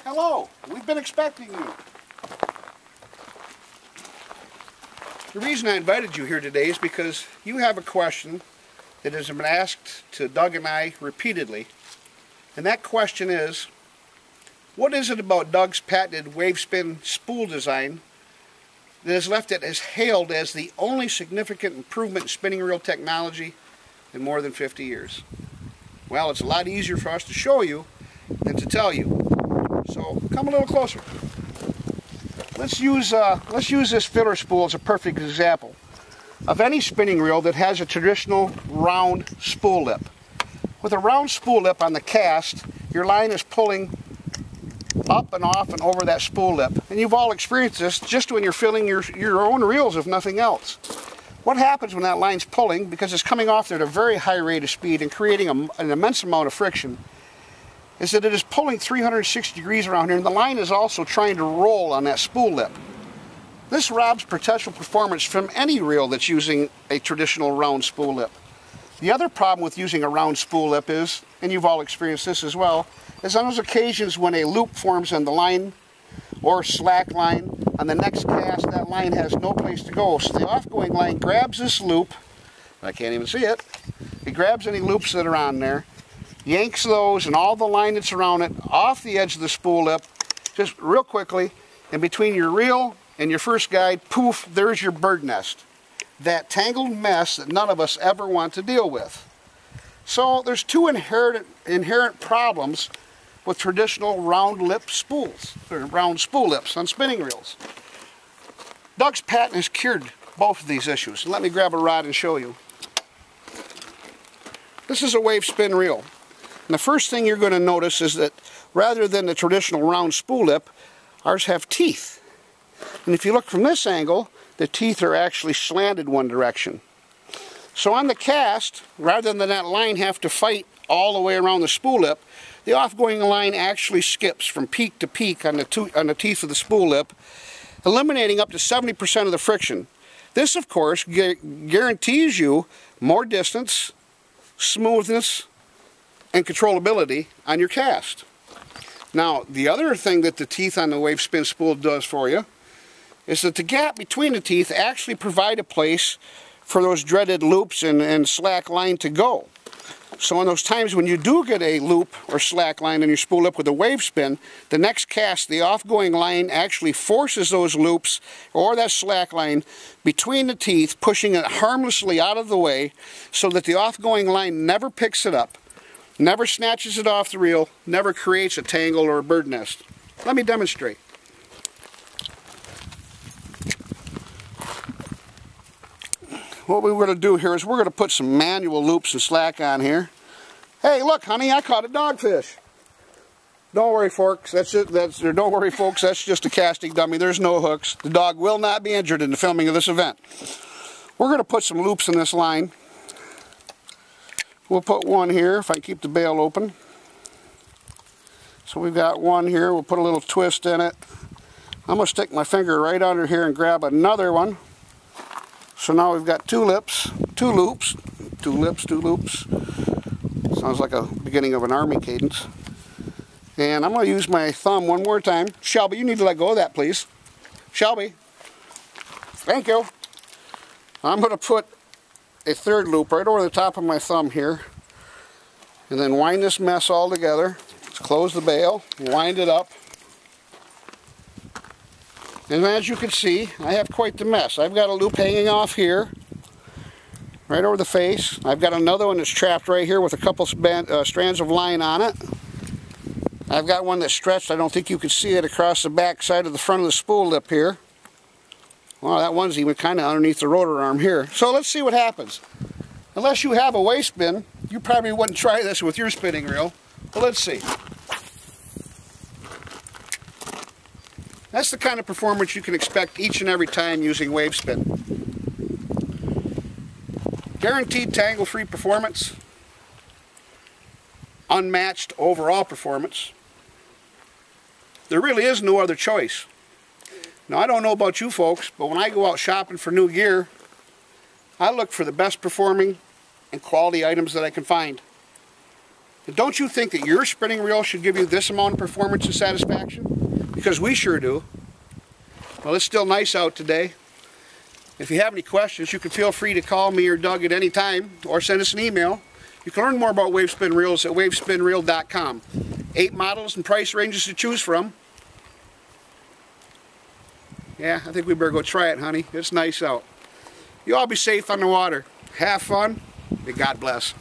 Hello, we've been expecting you. The reason I invited you here today is because you have a question that has been asked to Doug and I repeatedly. And that question is, what is it about Doug's patented WaveSpin spool design that has left it as hailed as the only significant improvement in spinning reel technology in more than 50 years? Well, it's a lot easier for us to show you than to tell you. So come a little closer. Let's use this filler spool as a perfect example of any spinning reel that has a traditional round spool lip. With a round spool lip on the cast, your line is pulling up and off and over that spool lip. And you've all experienced this just when you're filling your own reels, if nothing else. What happens when that line's pulling, because it's coming off there at a very high rate of speed and creating an immense amount of friction, is that it is pulling 360 degrees around here, and the line is also trying to roll on that spool lip. This robs potential performance from any reel that's using a traditional round spool lip. The other problem with using a round spool lip is, and you've all experienced this as well, is on those occasions when a loop forms on the line or slack line, on the next cast that line has no place to go. So the off-going line grabs this loop, I can't even see it, it grabs any loops that are on there, yanks those and all the line that's around it off the edge of the spool lip, just real quickly, and between your reel and your first guide, poof, there's your bird nest. That tangled mess that none of us ever want to deal with. So there's two inherent problems with traditional round lip spools, or round spool lips on spinning reels. Doug's patent has cured both of these issues. Let me grab a rod and show you. This is a WaveSpin reel. And the first thing you're going to notice is that rather than the traditional round spool lip, ours have teeth. And if you look from this angle, the teeth are actually slanted one direction. So on the cast, rather than that line have to fight all the way around the spool lip, the off-going line actually skips from peak to peak on the teeth of the spool lip, eliminating up to 70% of the friction. This, of course, guarantees you more distance, smoothness, and controllability on your cast. Now, the other thing that the teeth on the WaveSpin spool does for you is that the gap between the teeth actually provide a place for those dreaded loops and slack line to go. So in those times when you do get a loop or slack line in your spool lip with a WaveSpin, the next cast, the off-going line actually forces those loops or that slack line between the teeth, pushing it harmlessly out of the way so that the off-going line never picks it up, never snatches it off the reel, never creates a tangle or a bird nest. Let me demonstrate. What we're going to do here is we're going to put some manual loops and slack on here. Hey, look, honey, I caught a dogfish. Don't worry, folks. Don't worry, folks. That's just a casting dummy. There's no hooks. The dog will not be injured in the filming of this event. We're going to put some loops in this line. We'll put one here if I keep the bail open. So we've got one here. We'll put a little twist in it. I'm going to stick my finger right under here and grab another one. So now we've got two loops. Sounds like a beginning of an army cadence. And I'm going to use my thumb one more time. Shelby, you need to let go of that, please. Shelby. Thank you. I'm going to put a third loop right over the top of my thumb here. And then wind this mess all together. Let's close the bail, wind it up. And as you can see, I have quite the mess. I've got a loop hanging off here, right over the face. I've got another one that's trapped right here with a couple strands of line on it. I've got one that's stretched, I don't think you can see it, across the back side of the front of the spool lip here. Well, that one's even kind of underneath the rotor arm here. So let's see what happens. Unless you have a WaveSpin, you probably wouldn't try this with your spinning reel. But let's see. That's the kind of performance you can expect each and every time using WaveSpin. Guaranteed tangle-free performance, unmatched overall performance. There really is no other choice. Now, I don't know about you folks, but when I go out shopping for new gear, I look for the best performing and quality items that I can find. And don't you think that your spinning reel should give you this amount of performance and satisfaction? Because we sure do. Well, it's still nice out today. If you have any questions, you can feel free to call me or Doug at any time, or send us an email. You can learn more about WaveSpin Reels at wavespinreel.com. 8 models and price ranges to choose from. Yeah, I think we better go try it, honey. It's nice out. You all be safe on the water. Have fun, and God bless.